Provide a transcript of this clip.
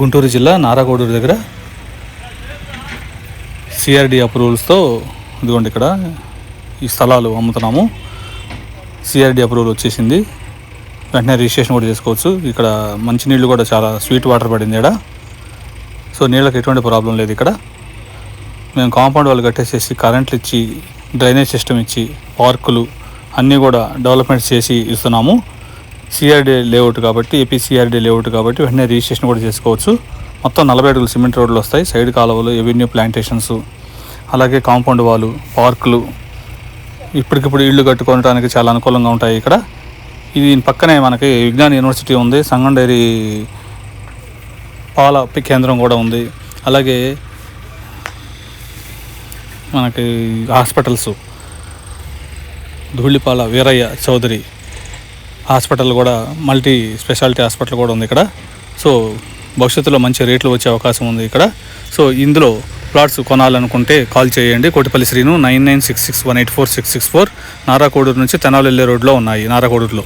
గుంటూరు జిల్లా నారాకోడూరు దగ్గర సిఆర్డి అప్రూవల్స్తో ఇదిగోండి ఇక్కడ ఈ స్థలాలు అమ్ముతున్నాము. సిఆర్డి అప్రూవల్ వచ్చేసింది, వెంటనే రిజిస్ట్రేషన్ కూడా చేసుకోవచ్చు. ఇక్కడ మంచినీళ్ళు కూడా చాలా స్వీట్ వాటర్ పడింది ఇక్కడ. సో నీళ్ళకి ఎటువంటి ప్రాబ్లం లేదు ఇక్కడ. మేము కాంపౌండ్ వాళ్ళు కట్టేసేసి కరెంట్లు ఇచ్చి, డ్రైనేజ్ సిస్టమ్ ఇచ్చి, పార్కులు అన్నీ కూడా డెవలప్మెంట్స్ చేసి ఇస్తున్నాము. సిఆర్డి లేఅవుట్ కాబట్టి, ఏపీ సిఆర్డి లేఅవుట్ కాబట్టి వెంటనే రిజిస్ట్రేషన్ కూడా చేసుకోవచ్చు. మొత్తం 40 అడుగులు సిమెంట్ రోడ్లు వస్తాయి, సైడ్ కాలువలు, ఎవెన్యూ ప్లాంటేషన్స్, అలాగే కాంపౌండ్ వాళ్ళు, పార్కులు, ఇప్పటికిప్పుడు ఇళ్ళు కట్టుకోవడానికి చాలా అనుకూలంగా ఉంటాయి ఇక్కడ. దీని పక్కనే మనకి విజ్ఞాన్ యూనివర్సిటీ ఉంది, సంగం డైరీ పాల కేంద్రం కూడా ఉంది, అలాగే మనకి హాస్పిటల్స్ ధూళిపాల వీరయ్య చౌదరి హాస్పిటల్ కూడా, మల్టీ స్పెషాలిటీ హాస్పిటల్ కూడా ఉంది ఇక్కడ. సో భవిష్యత్తులో మంచి రేట్లు వచ్చే అవకాశం ఉంది ఇక్కడ. సో ఇందులో ప్లాట్స్ కొనాలనుకుంటే కాల్ చేయండి. కోటిపల్లి శ్రీను 9966184664 నారాకోడూరు నుంచి తెనాలి వెళ్ళే రోడ్లో ఉన్నాయి, నారాకోడూరులో.